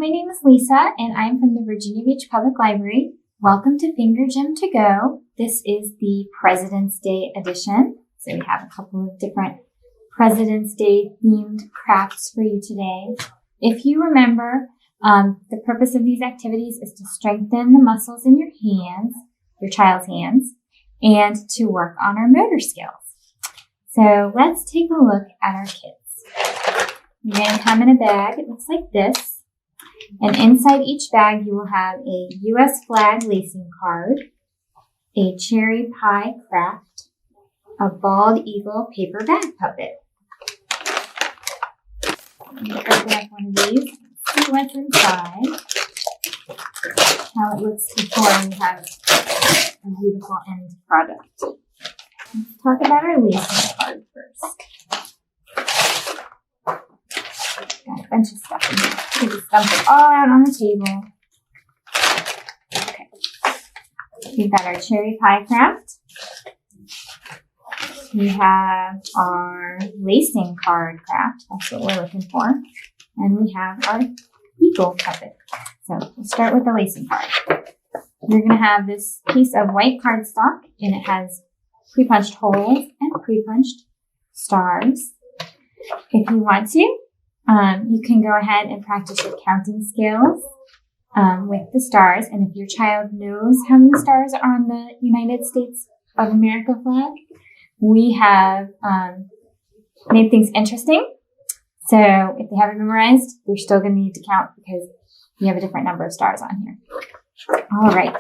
my name is Lisa, and I'm from the Virginia Beach Public Library. Welcome to Finger Gym to Go. This is the President's Day edition. So we have a couple of different President's Day themed crafts for you today. If you remember, the purpose of these activities is to strengthen the muscles in your hands, your child's hands, and to work on our motor skills. So let's take a look at our kits. You're going to come in a bag. It looks like this. And inside each bag, you will have a U.S. flag lacing card, a cherry pie craft, a bald eagle paper bag puppet. I'm going to open up one of these and see what's inside. How it looks before we have a beautiful end product. Let's talk about our lacing card first. Got a bunch of stuff in here. We just dump it all out on the table. Okay. We've got our cherry pie craft. We have our lacing card craft. That's what we're looking for. And we have our eagle puppet. So we'll start with the lacing card. You're going to have this piece of white cardstock, and it has pre-punched holes and pre-punched stars. If you want to, you can go ahead and practice your counting skills with the stars. And if your child knows how many stars are on the United States of America flag, we have made things interesting. So if they haven't memorized, they're still going to need to count because we have a different number of stars on here. All right.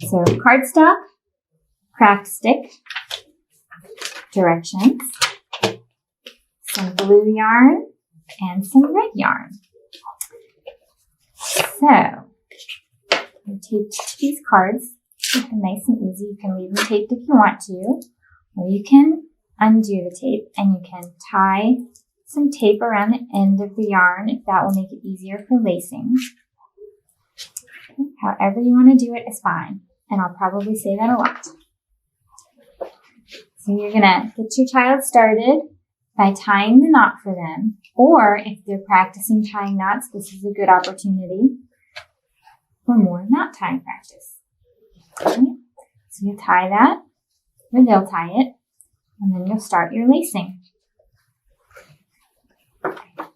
So cardstock, craft stick, directions, some blue yarn, and some red yarn. So, we taped these cards. Keep them nice and easy. You can leave them taped if you want to, or you can undo the tape and you can tie some tape around the end of the yarn if that will make it easier for lacing. However you want to do it is fine, and I'll probably say that a lot. So you're going to get your child started by tying the knot for them, or if they're practicing tying knots, this is a good opportunity for more knot tying practice. Okay. So you tie that, or they'll tie it, and then you'll start your lacing.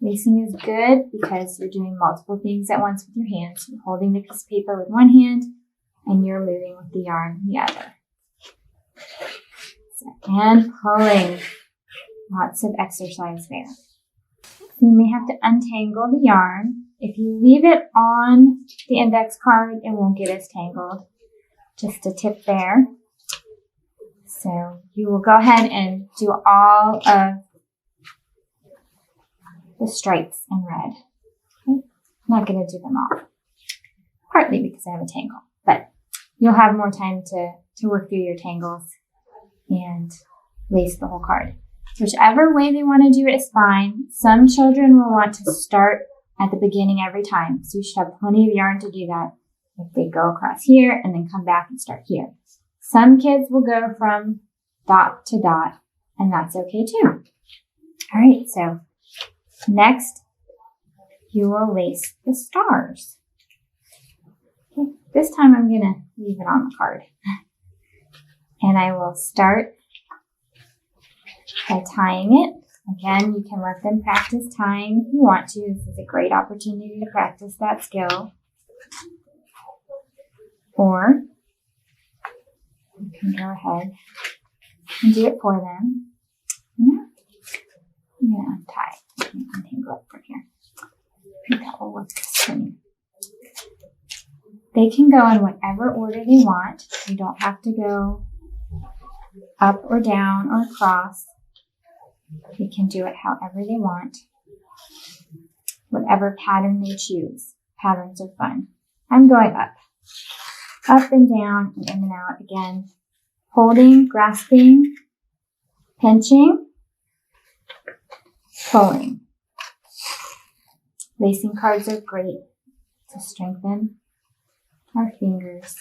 Lacing is good because you're doing multiple things at once with your hands. You're holding the piece of paper with one hand, and you're moving with the yarn with the other. So, and pulling. Lots of exercise there. You may have to untangle the yarn. If you leave it on the index card, it won't get as tangled. Just a tip there. So you will go ahead and do all of the stripes in red. Okay? I'm not going to do them all. Partly because I have a tangle. But you'll have more time to work through your tangles and lace the whole card. Whichever way they want to do it is fine. Some children will want to start at the beginning every time. So you should have plenty of yarn to do that. If they go across here and then come back and start here. Some kids will go from dot to dot, and that's okay too. All right, so next you will lace the stars. Okay, this time I'm going to leave it on the card. And I will start by tying it. Again, you can let them practice tying if you want to. This is a great opportunity to practice that skill. Or you can go ahead and do it for them. Yeah. I'm going to untie. I'm going to untangle it from here. I think that will work for me. They can go in whatever order they want. You don't have to go up or down or across. They can do it however they want, whatever pattern they choose. Patterns are fun. I'm going up and down and in and out again, holding, grasping, pinching, pulling. Lacing cards are great to strengthen our fingers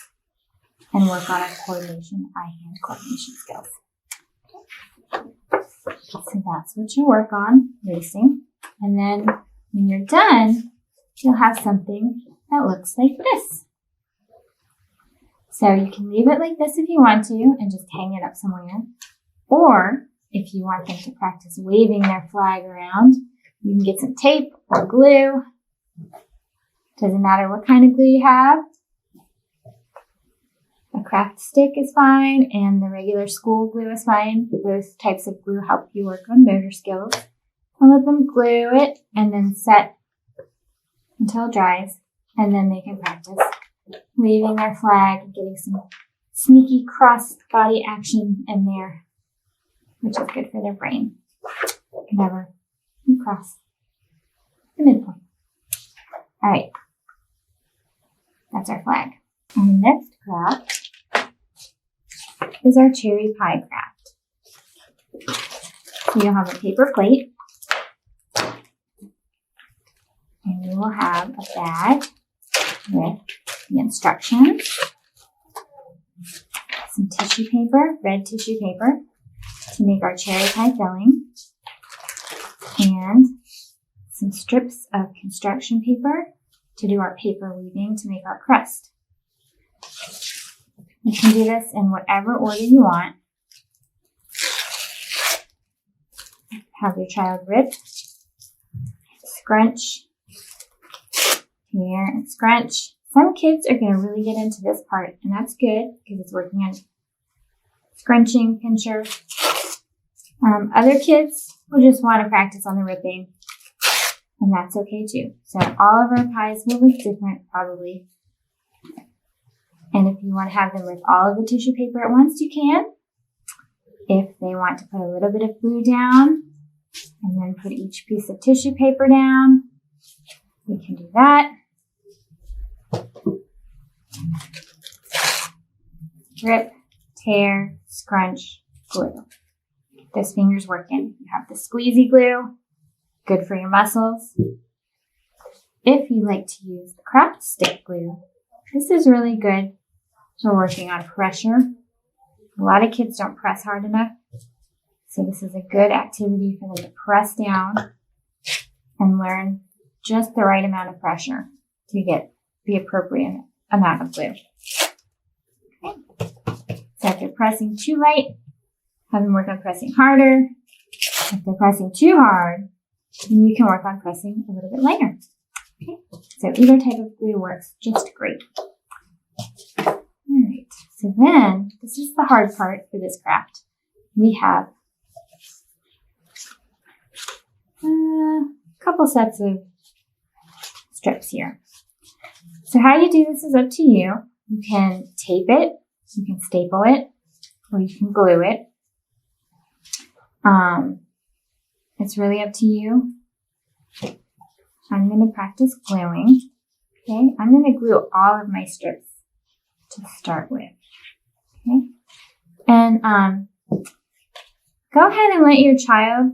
and work on our coordination, eye-hand coordination skills. So that's what you work on, lacing. And then when you're done, you'll have something that looks like this. So you can leave it like this if you want to and just hang it up somewhere. Or if you want them to practice waving their flag around, you can get some tape or glue. Doesn't matter what kind of glue you have. A craft stick is fine and the regular school glue is fine. Both types of glue help you work on motor skills. I'll let them glue it and then set until it dries, and then they can practice waving their flag and getting some sneaky cross body action in there, which is good for their brain. You can never cross the midpoint. All right, that's our flag. Our next craft is our cherry pie craft. So you'll have a paper plate, and you will have a bag with the instructions, some tissue paper, red tissue paper, to make our cherry pie filling, and some strips of construction paper to do our paper weaving to make our crust. You can do this in whatever order you want. Have your child rip, scrunch, tear, and scrunch. Some kids are going to really get into this part, and that's good because it's working on scrunching, pincher. Other kids will just want to practice on the ripping, and that's okay too. So all of our pies will look different probably. And if you want to have them with all of the tissue paper at once, you can. If they want to put a little bit of glue down and then put each piece of tissue paper down, we can do that. Rip, tear, scrunch, glue. Get those fingers working. You have the squeezy glue, good for your muscles. If you like to use the craft stick glue, this is really good for working on pressure. A lot of kids don't press hard enough, so this is a good activity for them to press down and learn just the right amount of pressure to get the appropriate amount of glue. Okay. So if you're pressing too light, have them work on pressing harder. If they're pressing too hard, then you can work on pressing a little bit lighter. Okay. So either type of glue works just great. All right. So then, this is the hard part for this craft. We have a couple sets of strips here. So how you do this is up to you. You can tape it, you can staple it, or you can glue it. It's really up to you. I'm going to practice gluing. Okay, I'm going to glue all of my strips to start with. Okay, and go ahead and let your child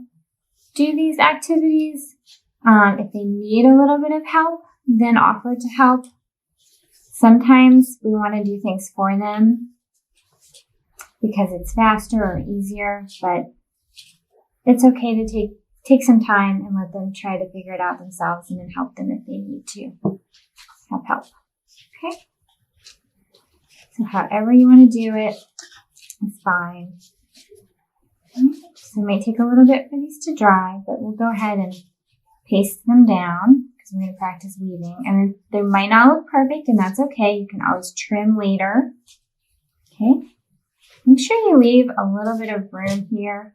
do these activities. If they need a little bit of help, then offer to help. Sometimes we want to do things for them because it's faster or easier, but it's okay to take some time and let them try to figure it out themselves and then help them if they need to have help. Okay? So however you want to do it is fine. So it may take a little bit for these to dry, but we'll go ahead and paste them down because we're going to practice weaving. And they might not look perfect, and that's okay. You can always trim later. Okay? Make sure you leave a little bit of room here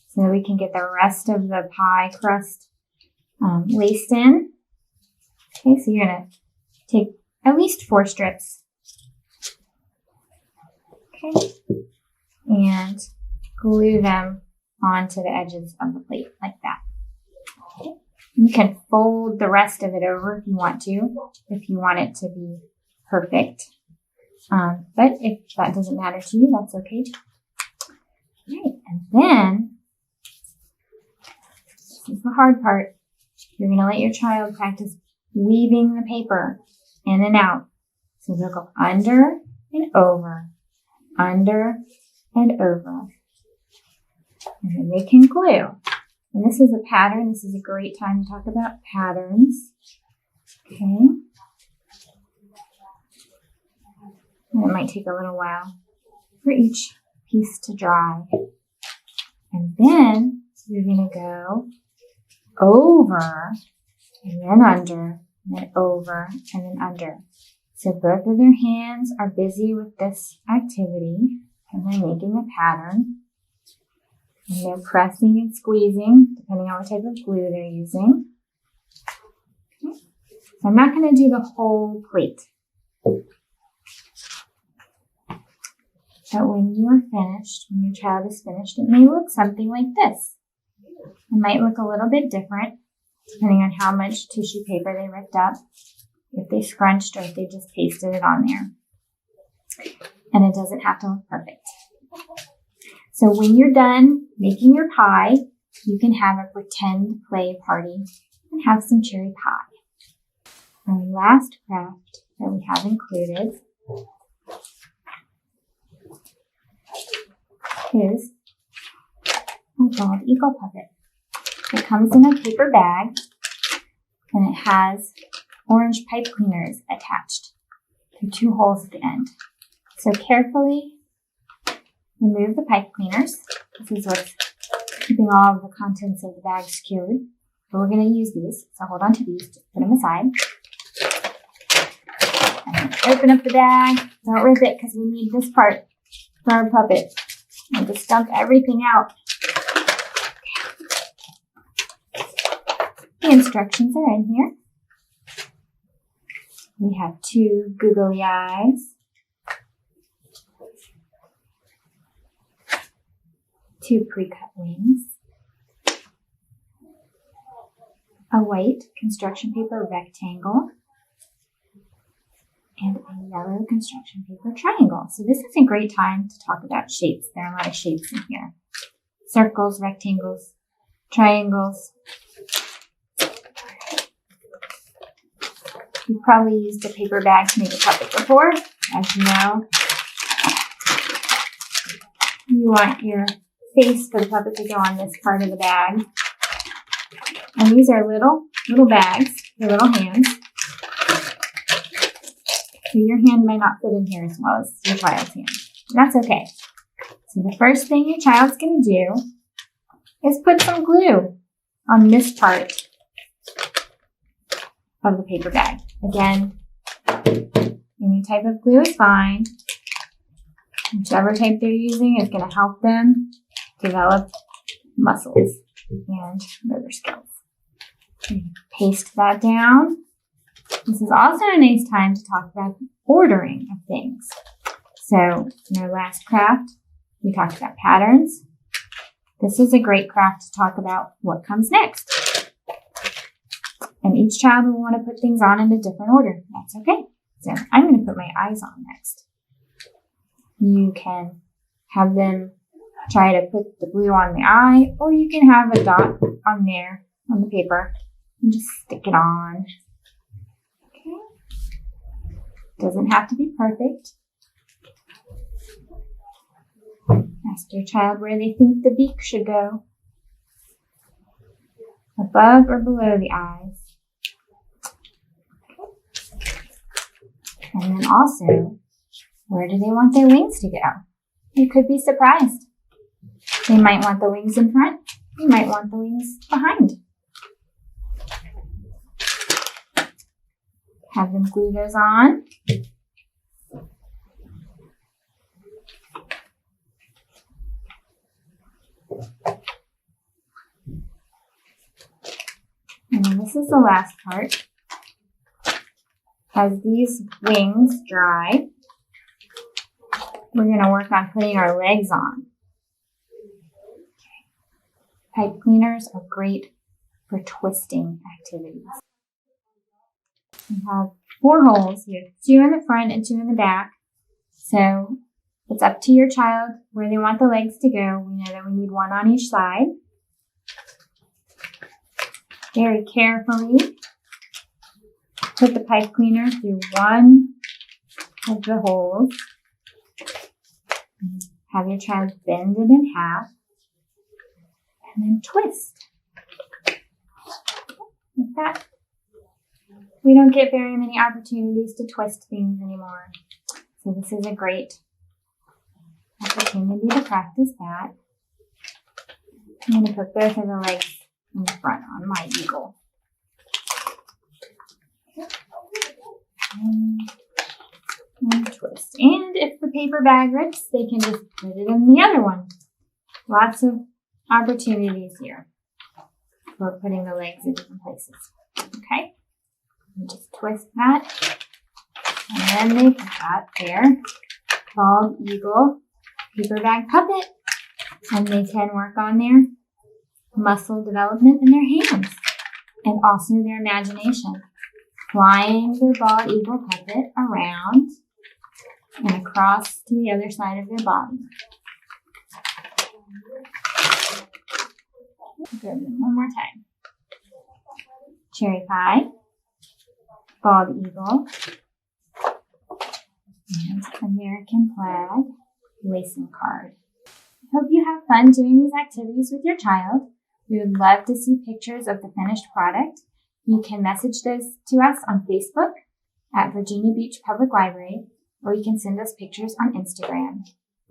so that we can get the rest of the pie crust laced in. Okay, so you're going to take at least 4 strips. Okay, and glue them onto the edges of the plate like that. Okay. You can fold the rest of it over if you want it to be perfect. But if that doesn't matter to you, that's okay too. All right, and then this is the hard part. You're going to let your child practice weaving the paper in and out. So they'll go under and over, under and over. And then they can glue. And this is a pattern. This is a great time to talk about patterns. Okay. And it might take a little while for each piece to dry. And then you're going to go over and then under, and then over and then under. So both of their hands are busy with this activity, and they're making a pattern. And they're pressing and squeezing, depending on what type of glue they're using. Okay. So I'm not going to do the whole plate. But when you're finished, when your child is finished, it may look something like this. It might look a little bit different, depending on how much tissue paper they ripped up, if they scrunched or if they just pasted it on there. And it doesn't have to look perfect. So when you're done making your pie, you can have a pretend play party and have some cherry pie. Our last craft that we have included is a bald eagle puppet. It comes in a paper bag and it has orange pipe cleaners attached to 2 holes at the end. So carefully remove the pipe cleaners. This is what's keeping all of the contents of the bag secured. But we're going to use these, so hold on to these, just put them aside. And open up the bag. Don't rip it because we need this part for our puppet. And just dump everything out. The instructions are in here. We have 2 googly eyes, 2 pre-cut wings, a white construction paper rectangle, and a yellow construction paper triangle. So this is a great time to talk about shapes. There are a lot of shapes in here. Circles, rectangles, triangles. You've probably used a paper bag to make a puppet before. As you know, you want your face for the puppet to go on this part of the bag. And these are little bags, they're little hands. So your hand may not fit in here as well as your child's hand. That's okay. So the first thing your child's going to do is put some glue on this part of the paper bag. Again, any type of glue is fine. Whichever type they're using is going to help them develop muscles and motor skills. Paste that down. This is also a nice time to talk about the ordering of things. So in our last craft, we talked about patterns. This is a great craft to talk about what comes next. And each child will want to put things on in a different order. That's okay. So I'm going to put my eyes on next. You can have them try to put the glue on the eye, or you can have a dot on there on the paper and just stick it on. Okay. Doesn't have to be perfect. Ask your child where they think the beak should go. Above or below the eyes. And then also, where do they want their wings to go? You could be surprised. They might want the wings in front. You might want the wings behind. Have them glue those on. And then this is the last part. As these wings dry, we're going to work on putting our legs on. Pipe cleaners are great for twisting activities. We have 4 holes. We have 2 in the front and 2 in the back. So it's up to your child where they want the legs to go. We know that we need 1 on each side. Very carefully put the pipe cleaner through one of the holes. Have your child bend it in half and then twist like that. We don't get very many opportunities to twist things anymore. So this is a great opportunity to practice that. I'm going to put both of the legs in the front on my eagle. And twist. And if the paper bag rips, they can just put it in the other one. Lots of opportunities here for putting the legs in different places. Okay? And just twist that. And then they've got their bald eagle paper bag puppet. And they can work on their muscle development in their hands. And also their imagination. Flying their bald eagle puppet around and across to the other side of their body. Go one more time. Cherry pie, bald eagle, and American flag lacing card. I hope you have fun doing these activities with your child. We would love to see pictures of the finished product. You can message those to us on Facebook at Virginia Beach Public Library, or you can send us pictures on Instagram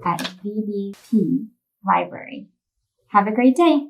at VBP Library. Have a great day.